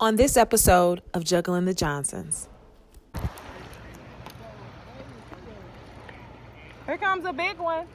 On this episode of Juggling the Johnsons. Here comes a big one.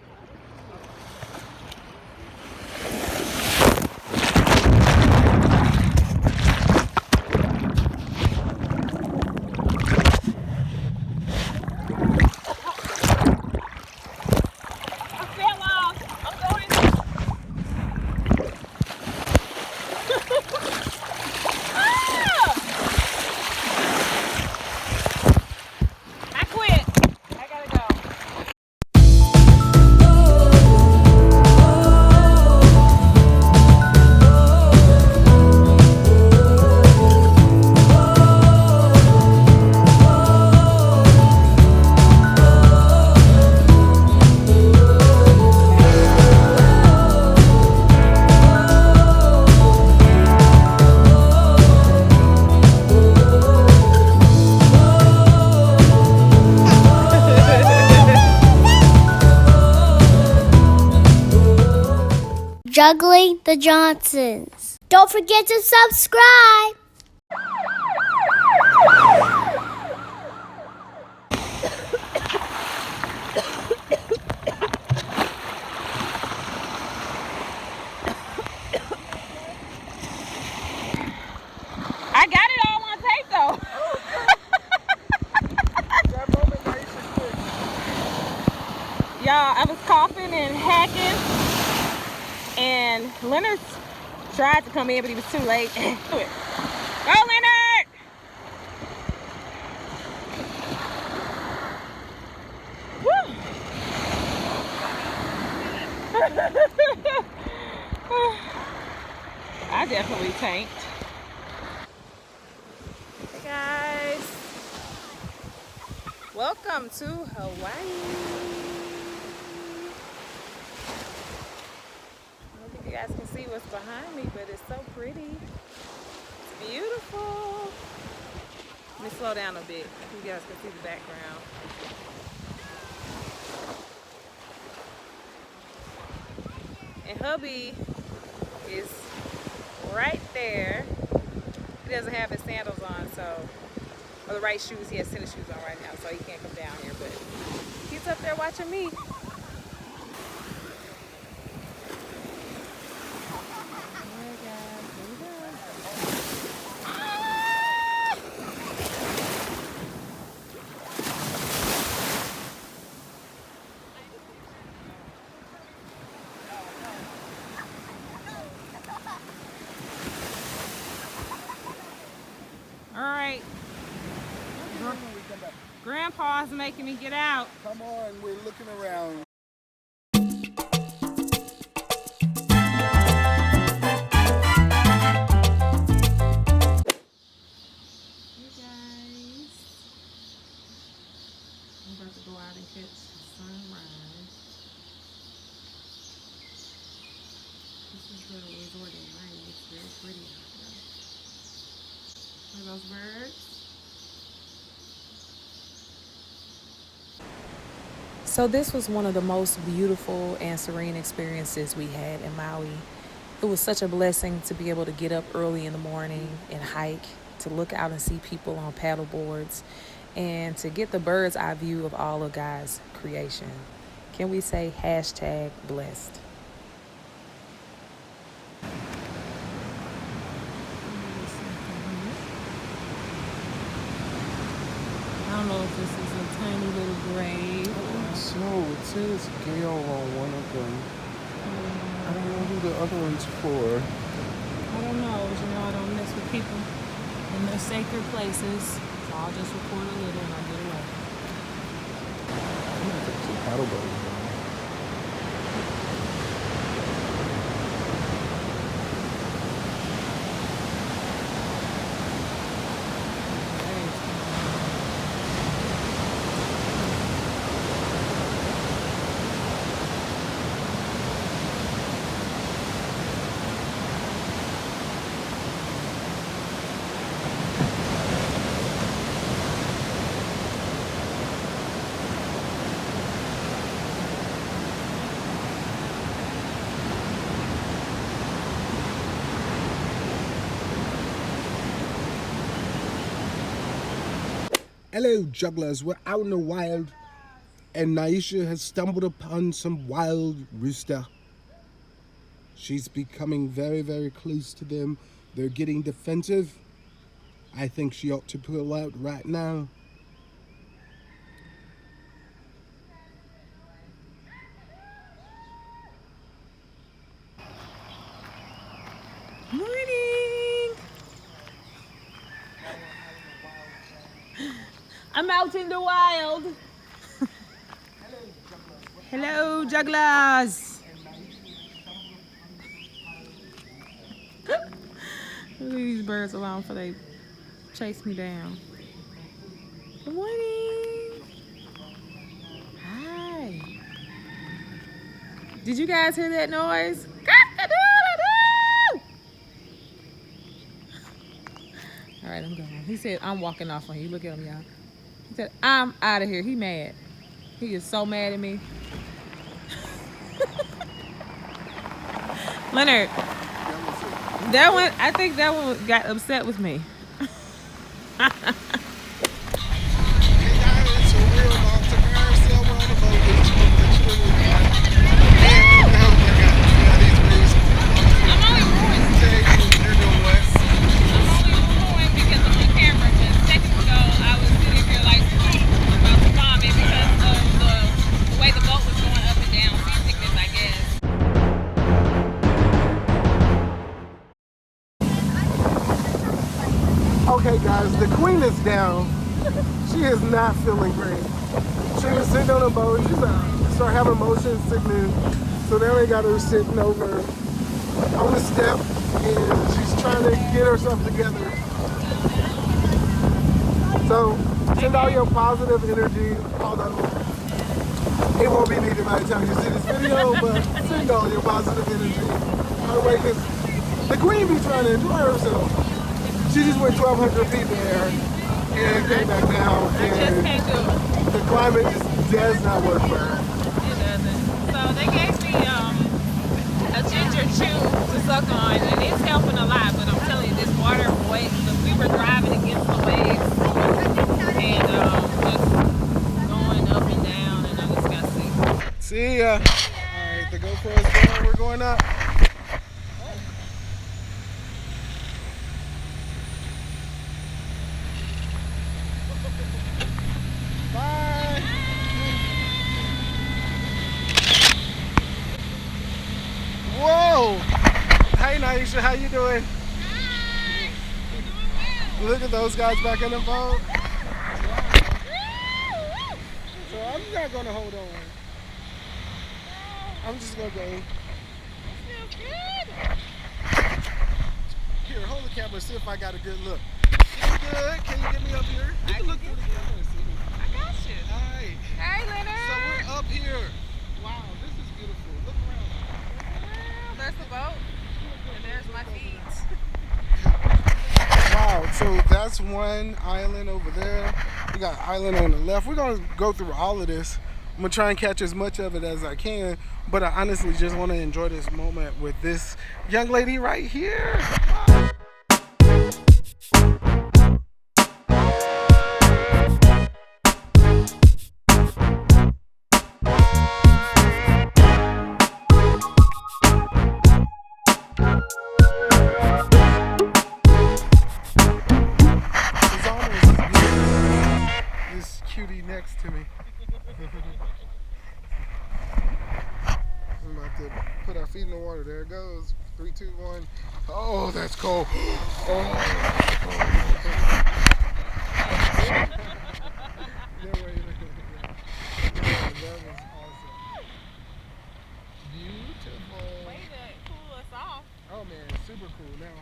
Juggling the Johnsons. Don't forget to subscribe. I got it all on tape though. Y'all, I was coughing and hacking, and Leonard tried to come in, but he was too late. Go, Leonard! Woo! I definitely tanked. Hey guys, welcome to Hawaii. I don't think you guys can see what's behind me, but it's so pretty. It's beautiful. Let me slow down a bit so you guys can see the background. And hubby is right there. He doesn't have his sandals on, or the right shoes. He has tennis shoes on right now, so he can't come down here, but he's up there watching me. All right. Grandpa's making me get out. Come on, we're looking around. Hey guys. I'm about to go out and catch sunrise. This is the resort in Maui. It's very pretty out there. Are those birds? So this was one of the most beautiful and serene experiences we had in Maui. It was such a blessing to be able to get up early in the morning and hike, to look out and see people on paddle boards, and to get the bird's eye view of all of God's creation. Can we say #blessed? I don't know if this is a tiny little grave. So it says Gail on one of them. I don't know who the other one's for. I don't know. I don't mess with people in their sacred places. So I'll just record a little and I'll get away. I'm gonna take some paddle boats. Hello, jugglers. We're out in the wild, and Naisha has stumbled upon some wild rooster. She's becoming very, very close to them. They're getting defensive. I think she ought to pull out right now. Morning. I'm out in the wild. Hello, jugglers. Leave these birds alone before they chase me down. Good morning. Hi. Did you guys hear that noise? All right, I'm going. He said, I'm walking off on you. Look at him, y'all. He said, I'm out of here. He mad. He is so mad at me. Leonard, that one, I think that one got upset with me. Okay, guys, the queen is down. She is not feeling great. She was sitting on a boat. She's started having motion sickness. So now they got her sitting over on the step, and she's trying to get herself together. So send all your positive energy, although it won't be needed by the time you see this video, but send all your positive energy her way, because the queen be trying to enjoy herself. She just went 1,200 feet there and came back down, and the climate just does not work for her. It doesn't. So they gave me a ginger chew to suck on, and it's helping a lot. But I'm telling you, this water waves. We were driving against the waves, and just going up and down, and I just got sick. See ya. All right, the GoPro's down. We're going up. Bye. Whoa. Hey, Naisha, how you doing? Hi. Look at those guys back in the boat. So I'm not gonna hold on. I'm just gonna go. Here, hold the camera, see if I got a good look. You good? Can you get me up here? You can look through the camera and see. I got you. Hi. Hey, Leonard. So we're up here. Wow, this is beautiful. Look around. There's the boat, and there's my feet. Wow, so that's one island over there. We got an island on the left. We're gonna go through all of this. I'm gonna try and catch as much of it as I can, but I honestly just want to enjoy this moment with this young lady right here. It's almost as good as this cutie next to me. I'm about to put our feet in the water. There it goes. 3, 2, 1. Oh, that's cold. Oh. That was awesome. Beautiful. Way to cool us off. Oh man, super cool now.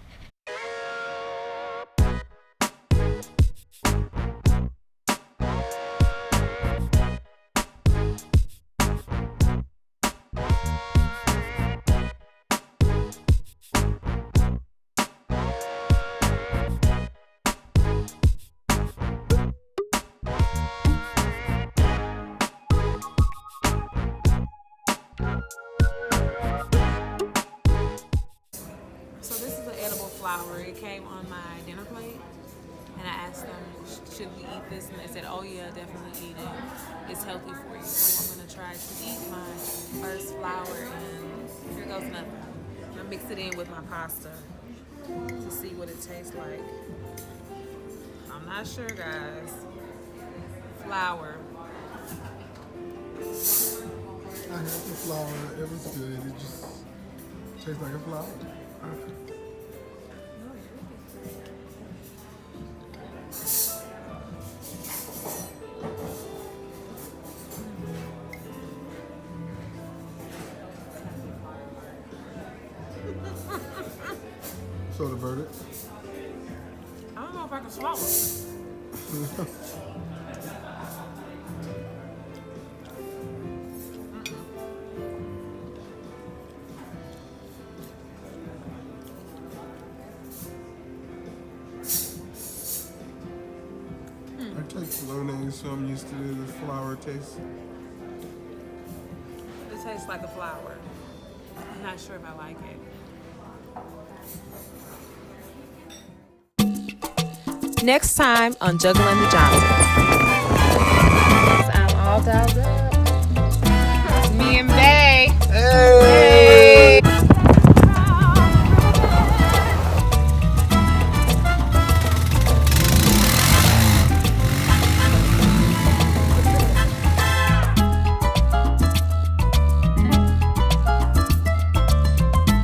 So this is an edible flower. It came on my dinner plate. And I asked them, should we eat this? And they said, oh yeah, definitely eat it. It's healthy for you. So I'm gonna try to eat my first flour, and here goes nothing. I'm gonna mix it in with my pasta to see what it tastes like. I'm not sure, guys. Flour. I had the flour. It was good. It just tastes like a flour. So the verdict? I don't know if I can swallow it. I taste learning, so I'm used to the flour taste. It tastes like a flour. I'm not sure if I like it. Next time on Juggling the Johnsons.